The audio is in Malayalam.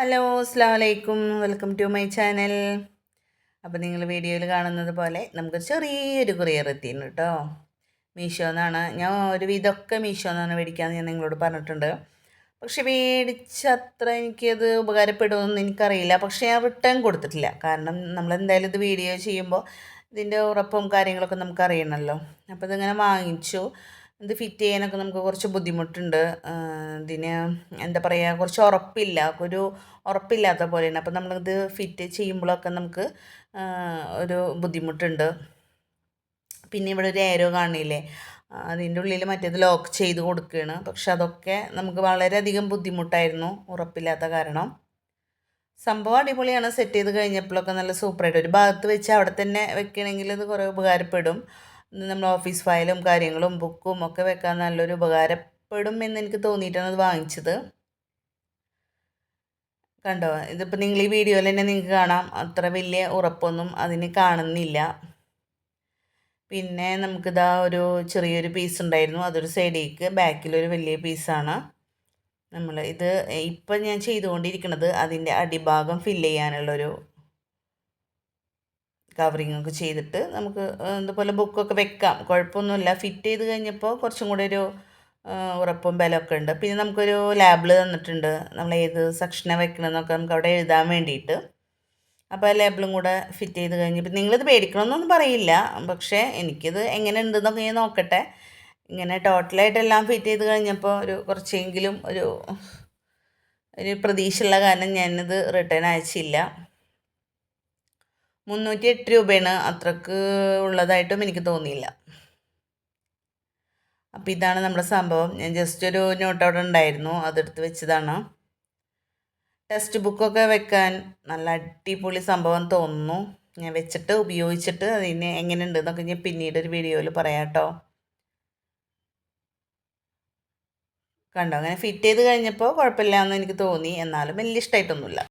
ഹലോ അസ്സലാമു അലൈക്കും വെൽക്കം ടു മൈ ചാനൽ. അപ്പോൾ നിങ്ങൾ വീഡിയോയിൽ കാണുന്നത് പോലെ നമുക്ക് ചെറിയൊരു കൊറിയർ എത്തിയിട്ടുണ്ട് കേട്ടോ. മീഷോ എന്നാണ്. ഞാൻ ഒരു വിധമൊക്കെ മീഷോ എന്നാണ് മേടിക്കാമെന്ന് ഞാൻ നിങ്ങളോട് പറഞ്ഞിട്ടുണ്ട്. പക്ഷെ മേടിച്ചത്ര എനിക്കത് ഉപകാരപ്പെടുമെന്ന് എനിക്കറിയില്ല. പക്ഷേ ഞാൻ റിട്ടേൺ കൊടുത്തിട്ടില്ല. കാരണം നമ്മളെന്തായാലും ഇത് വീഡിയോ ചെയ്യുമ്പോൾ ഇതിൻ്റെ ഉറപ്പും കാര്യങ്ങളൊക്കെ നമുക്കറിയണമല്ലോ. അപ്പോൾ ഇതിങ്ങനെ വാങ്ങിച്ചു. ഇത് ഫിറ്റ് ചെയ്യാനൊക്കെ നമുക്ക് കുറച്ച് ബുദ്ധിമുട്ടുണ്ട്. ഇതിന് എന്താ പറയുക, കുറച്ച് ഉറപ്പില്ലാത്ത പോലെയാണ്. അപ്പോൾ നമ്മളിത് ഫിറ്റ് ചെയ്യുമ്പോഴൊക്കെ നമുക്ക് ഒരു ബുദ്ധിമുട്ടുണ്ട്. പിന്നെ ഇവിടെ ഒരു ഏരോ കാണില്ലേ, അതിൻ്റെ ഉള്ളിൽ മറ്റേത് ലോക്ക് ചെയ്ത് കൊടുക്കുകയാണ്. പക്ഷെ അതൊക്കെ നമുക്ക് വളരെയധികം ബുദ്ധിമുട്ടായിരുന്നു, ഉറപ്പില്ലാത്ത കാരണം. സംഭവം അടിപൊളിയാണ്. സെറ്റ് ചെയ്ത് കഴിഞ്ഞപ്പോഴൊക്കെ നല്ല സൂപ്പറായിട്ട് ഒരു ഭാഗത്ത് വെച്ച് അവിടെ തന്നെ വെക്കണമെങ്കിൽ ഇത് കുറേ ഉപകാരപ്പെടും. നമ്മൾ ഓഫീസ് ഫയലും കാര്യങ്ങളും ബുക്കും ഒക്കെ വെക്കാൻ നല്ലൊരു ഉപകാരപ്പെടും എന്ന് എനിക്ക് തോന്നിയിട്ടാണ് അത് വാങ്ങിച്ചത്. കണ്ടോ, ഇതിപ്പോൾ നിങ്ങൾ ഈ വീഡിയോയിൽ തന്നെ നിങ്ങൾക്ക് കാണാം, അത്ര വലിയ ഉറപ്പൊന്നും അതിന് കാണുന്നില്ല. പിന്നെ നമുക്കിതാ ഒരു ചെറിയൊരു പീസ് ഉണ്ടായിരുന്നു, അതൊരു സൈഡിലേക്ക്, ബാക്കിലൊരു വലിയ പീസാണ്. ഇത് ഇപ്പം ഞാൻ ചെയ്തുകൊണ്ടിരിക്കുന്നത് അതിൻ്റെ അടിഭാഗം ഫില്ല് ചെയ്യാനുള്ളൊരു കവറിങ് ഒക്കെ ചെയ്തിട്ട് നമുക്ക് ഇതുപോലെ ബുക്കൊക്കെ വെക്കാം, കുഴപ്പമൊന്നുമില്ല. ഫിറ്റ് ചെയ്ത് കഴിഞ്ഞപ്പോൾ കുറച്ചും കൂടി ഒരു ഉറപ്പും ബലമൊക്കെ ഉണ്ട്. പിന്നെ നമുക്കൊരു ലാബിൾ തന്നിട്ടുണ്ട്, നമ്മൾ ഏത് സെക്ഷനാണ് വെക്കണമെന്നൊക്കെ നമുക്ക് അവിടെ എഴുതാൻ വേണ്ടിയിട്ട്. അപ്പോൾ ആ ലേബിളും കൂടെ ഫിറ്റ് ചെയ്ത് കഴിഞ്ഞപ്പോൾ നിങ്ങളിത് മേടിക്കണമെന്നൊന്നും പറയില്ല, പക്ഷേ എനിക്കിത് എങ്ങനെ ഉണ്ടെന്നൊക്കെ ഞാൻ നോക്കട്ടെ. ഇങ്ങനെ ടോട്ടലായിട്ടെല്ലാം ഫിറ്റ് ചെയ്ത് കഴിഞ്ഞപ്പോൾ ഒരു കുറച്ചെങ്കിലും ഒരു പ്രതീക്ഷയുള്ള കാരണം ഞാനിത് റിട്ടേൺ അയച്ചില്ല. 308 രൂപയാണ്, അത്രക്ക് ഉള്ളതായിട്ടും എനിക്ക് തോന്നിയില്ല. അപ്പോൾ ഇതാണ് നമ്മുടെ സംഭവം. ഞാൻ ജസ്റ്റ് ഒരു നോട്ട് അവിടെ ഉണ്ടായിരുന്നു, അതെടുത്ത് വെച്ചതാണ്. ടെക്സ്റ്റ് ബുക്കൊക്കെ വെക്കാൻ നല്ല അടിപൊളി സംഭവം തോന്നുന്നു. ഞാൻ വെച്ചിട്ട് ഉപയോഗിച്ചിട്ട് അതിന് എങ്ങനെയുണ്ട് എന്നൊക്കെ ഞാൻ പിന്നീട് ഒരു വീഡിയോയിൽ പറയാം കേട്ടോ. കണ്ടോ, അങ്ങനെ ഫിറ്റ് ചെയ്ത് കഴിഞ്ഞപ്പോൾ കുഴപ്പമില്ല എന്ന് എനിക്ക് തോന്നി, എന്നാലും വലിയ ഇഷ്ടമായിട്ടൊന്നുമില്ല.